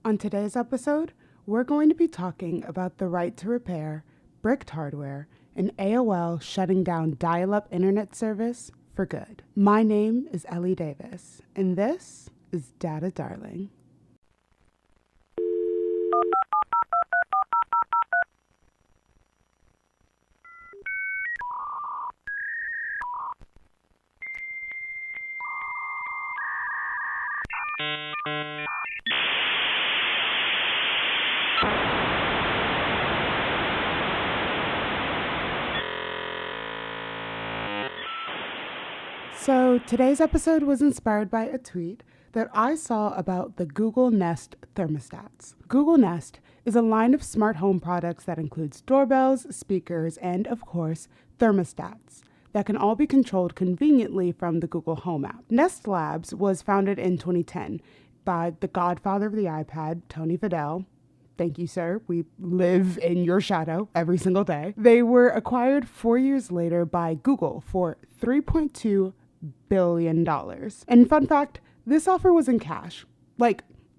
On today's episode, we're going to be talking about the right to repair, bricked hardware, and AOL shutting down dial-up internet service for good. My name is Ellie Davis, and this is Data Darling. So today's episode was inspired by a tweet that I saw about the Google Nest thermostats. Google Nest is a line of smart home products that includes doorbells, speakers, and of course, thermostats that can all be controlled conveniently from the Google Home app. Nest Labs was founded in 2010 by the godfather of the iPad, Tony Fadell. Thank you, sir. We live in your shadow every single day. They were acquired 4 years later by Google for $3.2 billion. And fun fact, this offer was in cash.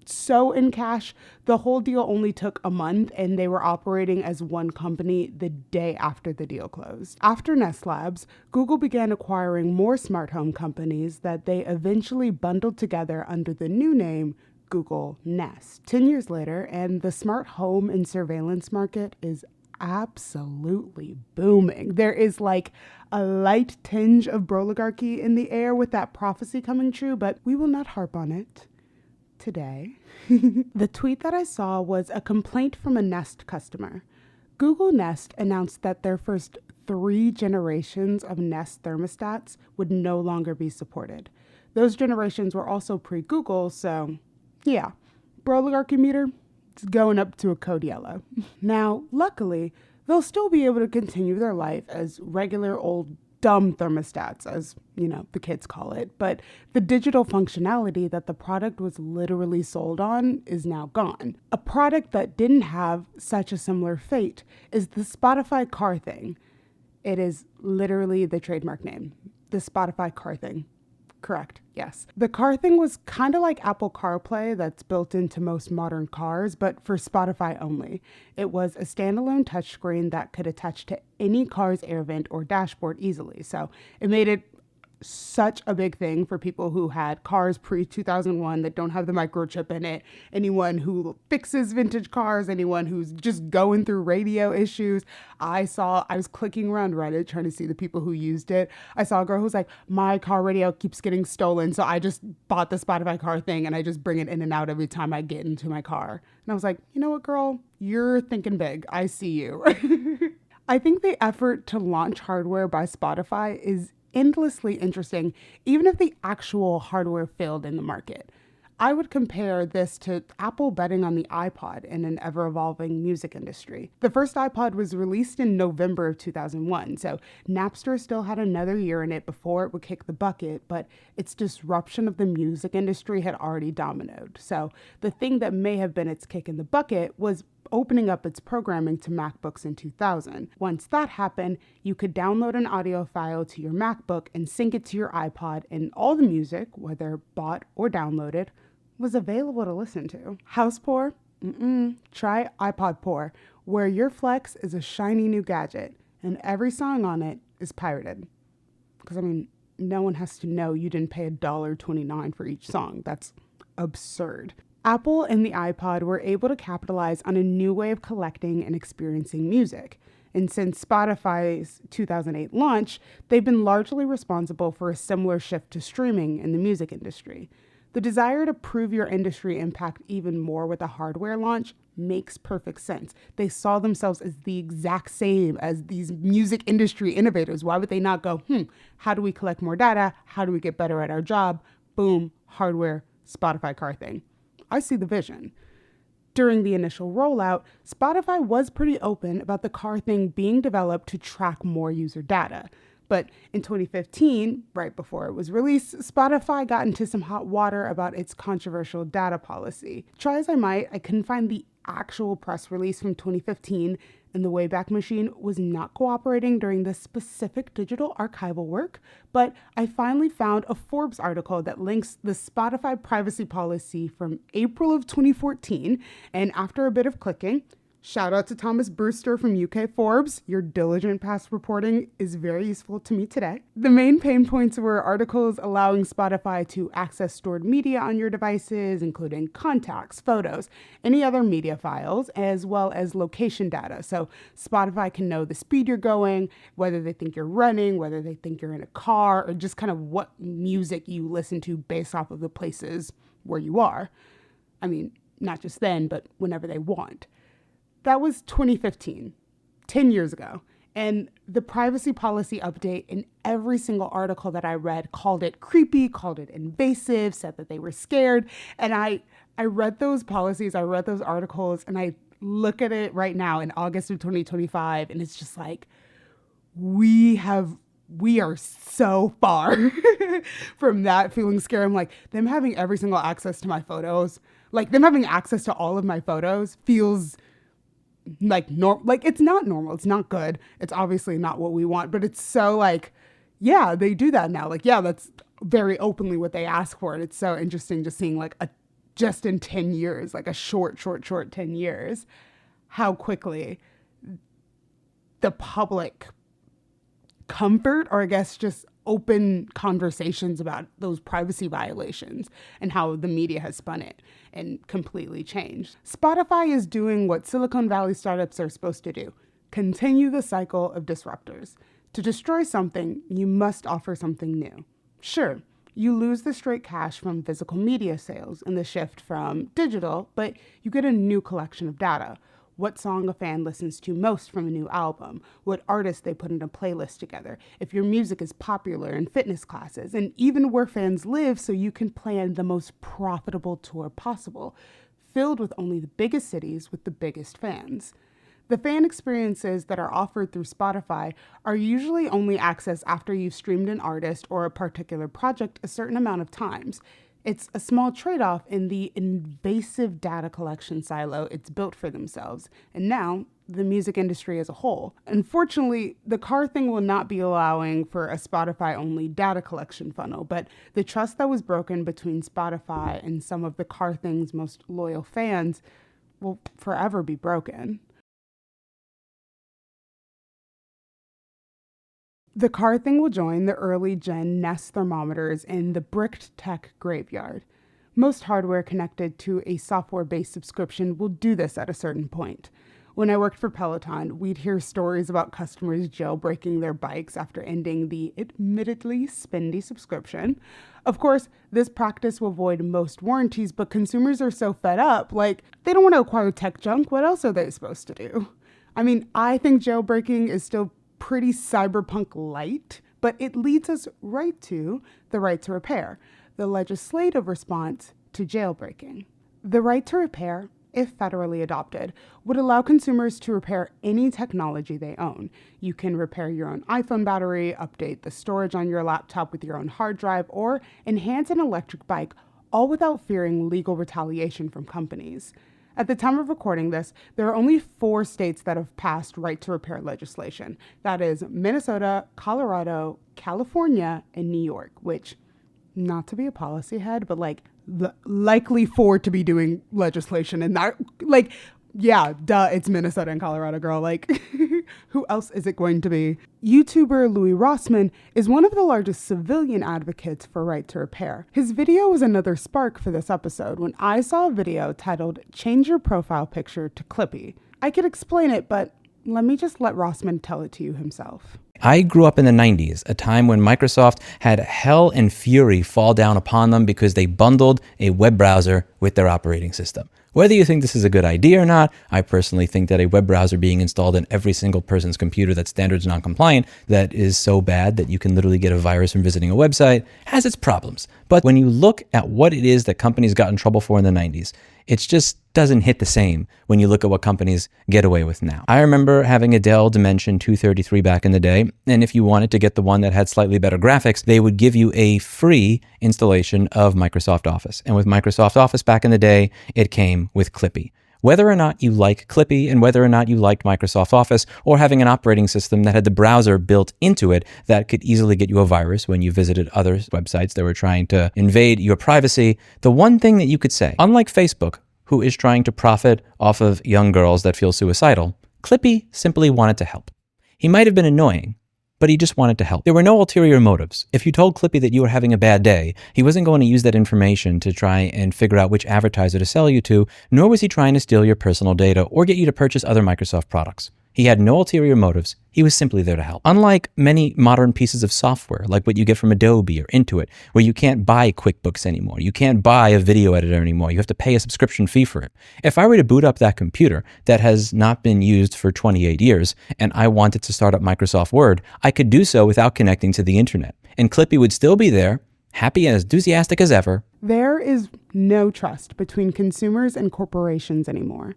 So in cash, the whole deal only took a month and they were operating as one company the day after the deal closed. After Nest Labs, Google began acquiring more smart home companies that they eventually bundled together under the new name Google Nest. 10 years later, and the smart home and surveillance market is absolutely booming. There is like a light tinge of broligarchy in the air with that prophecy coming true, but we will not harp on it today. The tweet that I saw was a complaint from a Nest customer. Google Nest announced that their first 3 generations of Nest thermostats would no longer be supported. Those generations were also pre-Google, so yeah, broligarchy meter, it's going up to a code yellow. Now, luckily, they'll still be able to continue their life as regular old dumb thermostats, as, the kids call it, but the digital functionality that the product was literally sold on is now gone. A product that didn't have such a similar fate is the Spotify car thing. It is literally the trademark name, the Spotify car thing. Correct, yes. The car thing was kind of like Apple CarPlay that's built into most modern cars, but for Spotify only. It was a standalone touchscreen that could attach to any car's air vent or dashboard easily. So it made it such a big thing for people who had cars pre-2001 that don't have the microchip in it, anyone who fixes vintage cars, anyone who's just going through radio issues. I was clicking around Reddit trying to see the people who used it. I saw a girl who's like, my car radio keeps getting stolen, so I just bought the Spotify car thing and I just bring it in and out every time I get into my car. And I was like, you know what, girl? You're thinking big. I see you. I think the effort to launch hardware by Spotify is endlessly interesting, even if the actual hardware failed in the market. I would compare this to Apple betting on the iPod in an ever-evolving music industry. The first iPod was released in November of 2001, so Napster still had another year in it before it would kick the bucket, but its disruption of the music industry had already dominoed. So the thing that may have been its kick in the bucket was opening up its programming to MacBooks in 2000. Once that happened, you could download an audio file to your MacBook and sync it to your iPod, and all the music, whether bought or downloaded, was available to listen to. House poor? Try iPod poor, where your Flex is a shiny new gadget, and every song on it is pirated. Because, no one has to know you didn't pay $1.29 for each song. That's absurd. Apple and the iPod were able to capitalize on a new way of collecting and experiencing music. And since Spotify's 2008 launch, they've been largely responsible for a similar shift to streaming in the music industry. The desire to prove your industry impact even more with a hardware launch makes perfect sense. They saw themselves as the exact same as these music industry innovators. Why would they not go, how do we collect more data? How do we get better at our job? Boom, hardware, Spotify car thing. I see the vision. During the initial rollout, Spotify was pretty open about the car thing being developed to track more user data. But in 2015, right before it was released, Spotify got into some hot water about its controversial data policy. Try as I might, I couldn't find the actual press release from 2015, and the Wayback Machine was not cooperating during this specific digital archival work, but I finally found a Forbes article that links the Spotify privacy policy from April of 2014, and after a bit of clicking, shout out to Thomas Brewster from UK Forbes. Your diligent past reporting is very useful to me today. The main pain points were articles allowing Spotify to access stored media on your devices, including contacts, photos, any other media files, as well as location data. So Spotify can know the speed you're going, whether they think you're running, whether they think you're in a car, or just kind of what music you listen to based off of the places where you are. I mean, not just then, but whenever they want. That was 2015, 10 years ago. And the privacy policy update in every single article that I read called it creepy, called it invasive, said that they were scared. And I read those policies, I read those articles, and I look at it right now in August of 2025, and it's just like, we are so far from that feeling scared. I'm like, them having every single access to my photos, like them having access to all of my photos feels like it's not normal. It's not good. It's obviously not what we want, but it's so like, yeah, they do that now. Like, yeah, that's very openly what they ask for. And it's so interesting just seeing like just in 10 years, like a short 10 years, how quickly the public comfort, or I guess just open conversations about those privacy violations and how the media has spun it and completely changed. Spotify is doing what Silicon Valley startups are supposed to do: continue the cycle of disruptors. To destroy something, you must offer something new. Sure, you lose the straight cash from physical media sales and the shift from digital, but you get a new collection of data. What song a fan listens to most from a new album, what artists they put in a playlist together, if your music is popular in fitness classes, and even where fans live, so you can plan the most profitable tour possible, filled with only the biggest cities with the biggest fans. The fan experiences that are offered through Spotify are usually only accessed after you've streamed an artist or a particular project a certain amount of times. It's a small trade-off in the invasive data collection silo it's built for themselves, and now the music industry as a whole. Unfortunately, the car thing will not be allowing for a Spotify-only data collection funnel, but the trust that was broken between Spotify and some of the car thing's most loyal fans will forever be broken. The car thing will join the early gen Nest thermometers in the bricked tech graveyard. Most hardware connected to a software-based subscription will do this at a certain point. When I worked for Peloton, we'd hear stories about customers jailbreaking their bikes after ending the admittedly spendy subscription. Of course, this practice will void most warranties, but consumers are so fed up, like, they don't want to acquire tech junk. What else are they supposed to do? I mean, I think jailbreaking is still pretty cyberpunk light, but it leads us right to the right to repair, the legislative response to jailbreaking. The right to repair, if federally adopted, would allow consumers to repair any technology they own. You can repair your own iPhone battery, update the storage on your laptop with your own hard drive, or enhance an electric bike, all without fearing legal retaliation from companies. At the time of recording this, there are only 4 states that have passed right to repair legislation. That is Minnesota, Colorado, California, and New York, which, not to be a policy head, but like likely 4 to be doing legislation. And that, like, yeah, duh, it's Minnesota and Colorado, girl. Like, who else is it going to be? YouTuber Louis Rossmann is one of the largest civilian advocates for right to repair. His video was another spark for this episode when I saw a video titled "Change Your Profile Picture to Clippy." I could explain it, but let Rossmann tell it to you himself. I grew up in the 90s, a time when Microsoft had hell and fury fall down upon them because they bundled a web browser with their operating system. Whether you think this is a good idea or not, I personally think that a web browser being installed in every single person's computer that's standards non-compliant, that is so bad that you can literally get a virus from visiting a website, has its problems. But when you look at what it is that companies got in trouble for in the 90s, it just doesn't hit the same when you look at what companies get away with now. I remember having a Dell Dimension 233 back in the day, and if you wanted to get the one that had slightly better graphics, they would give you a free installation of Microsoft Office. And with Microsoft Office back in the day, it came with Clippy. Whether or not you like Clippy and whether or not you liked Microsoft Office or having an operating system that had the browser built into it that could easily get you a virus when you visited other websites that were trying to invade your privacy, the one thing that you could say, unlike Facebook, who is trying to profit off of young girls that feel suicidal, Clippy simply wanted to help. He might have been annoying, but he just wanted to help. There were no ulterior motives. If you told Clippy that you were having a bad day, he wasn't going to use that information to try and figure out which advertiser to sell you to, nor was he trying to steal your personal data or get you to purchase other Microsoft products. He had no ulterior motives. He was simply there to help. Unlike many modern pieces of software, like what you get from Adobe or Intuit, where you can't buy QuickBooks anymore, you can't buy a video editor anymore, you have to pay a subscription fee for it. If I were to boot up that computer that has not been used for 28 years, and I wanted to start up Microsoft Word, I could do so without connecting to the internet. And Clippy would still be there, happy and as enthusiastic as ever. There is no trust between consumers and corporations anymore.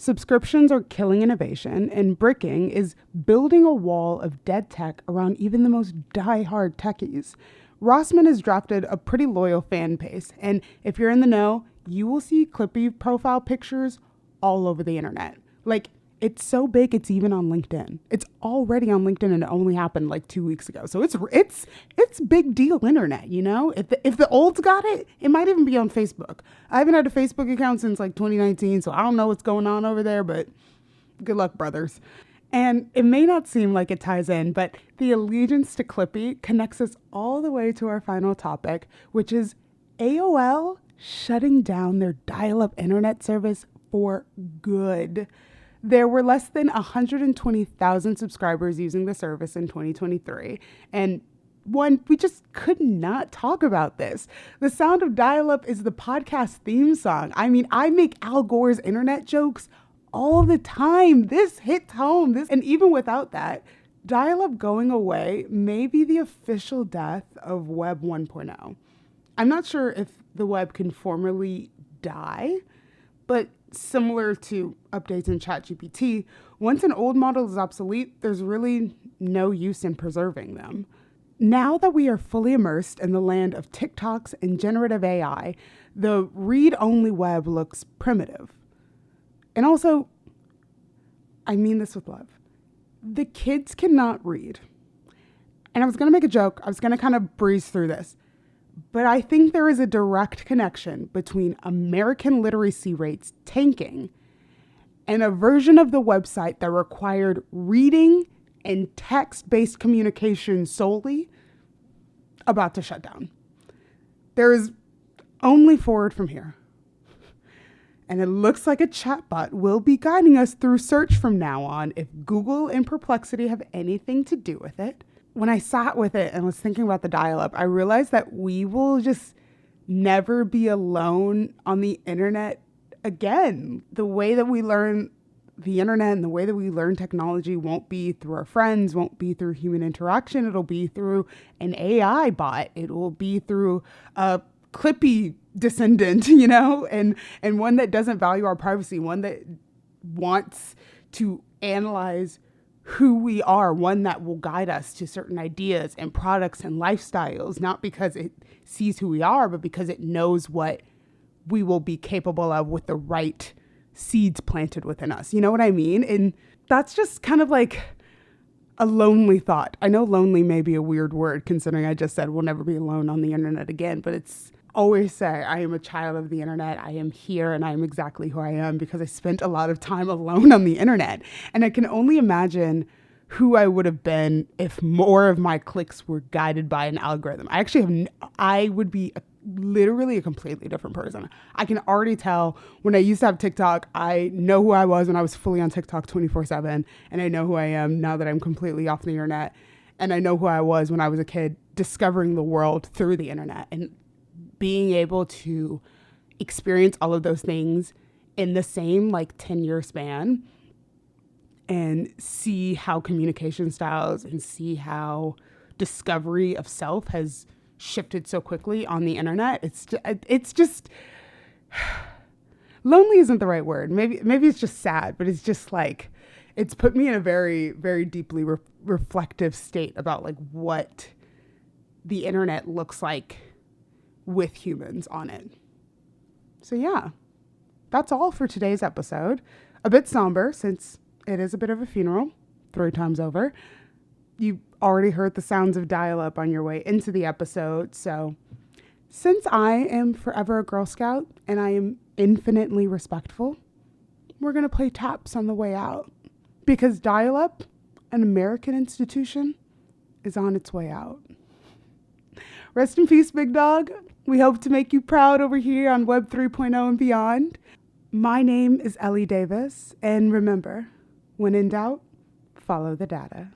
Subscriptions are killing innovation, and bricking is building a wall of dead tech around even the most die-hard techies. Rossmann has drafted a pretty loyal fan base, and if you're in the know, you will see Clippy profile pictures all over the internet. Like, it's so big, it's even on LinkedIn. It's already on LinkedIn, and it only happened like 2 weeks ago. So it's big deal internet, you know? If the olds got it, it might even be on Facebook. I haven't had a Facebook account since like 2019, so I don't know what's going on over there, but good luck, brothers. And it may not seem like it ties in, but the allegiance to Clippy connects us all the way to our final topic, which is AOL shutting down their dial-up internet service for good. There were less than 120,000 subscribers using the service in 2023. And we just could not talk about this. The sound of dial-up is the podcast theme song. I mean, I make Al Gore's internet jokes all the time. This hits home. And even without that, dial-up going away may be the official death of Web 1.0. I'm not sure if the web can formally die, but similar to updates in ChatGPT, once an old model is obsolete, there's really no use in preserving them. Now that we are fully immersed in the land of TikToks and generative AI, the read-only web looks primitive. And also, I mean this with love, the kids cannot read. And I was going to make a joke. I was going to kind of breeze through this. But I think there is a direct connection between American literacy rates tanking and a version of the website that required reading and text-based communication solely about to shut down. There is only forward from here. And it looks like a chatbot will be guiding us through search from now on if Google and Perplexity have anything to do with it. When I sat with it and was thinking about the dial-up, I realized that we will just never be alone on the internet again. The way that we learn the internet and the way that we learn technology won't be through our friends, won't be through human interaction. It'll be through an AI bot. It will be through a Clippy descendant, you know, and one that doesn't value our privacy, one that wants to analyze who we are, one that will guide us to certain ideas and products and lifestyles, not because it sees who we are, but because it knows what we will be capable of with the right seeds planted within us. You know what I mean? And that's just kind of like a lonely thought. I know lonely may be a weird word considering I just said we'll never be alone on the internet again, but it's always say I am a child of the internet. I am here and I am exactly who I am because I spent a lot of time alone on the internet. And I can only imagine who I would have been if more of my clicks were guided by an algorithm. I would be literally a completely different person. I can already tell when I used to have TikTok, I know who I was when I was fully on TikTok 24/7. And I know who I am now that I'm completely off the internet. And I know who I was when I was a kid discovering the world through the internet. And being able to experience all of those things in the same 10-year span and see how communication styles and see how discovery of self has shifted so quickly on the internet. It's just lonely isn't the right word. Maybe it's just sad, but it's just it's put me in a very, very deeply reflective state about what the internet looks like with humans on it. So yeah, that's all for today's episode. A bit somber since it is a bit of a funeral, 3 times over. You already heard the sounds of dial-up on your way into the episode, so since I am forever a Girl Scout and I am infinitely respectful, we're going to play taps on the way out. Because dial-up, an American institution, is on its way out. Rest in peace, big dog. We hope to make you proud over here on Web 3.0 and beyond. My name is Ellie Davis, and remember, when in doubt, follow the data.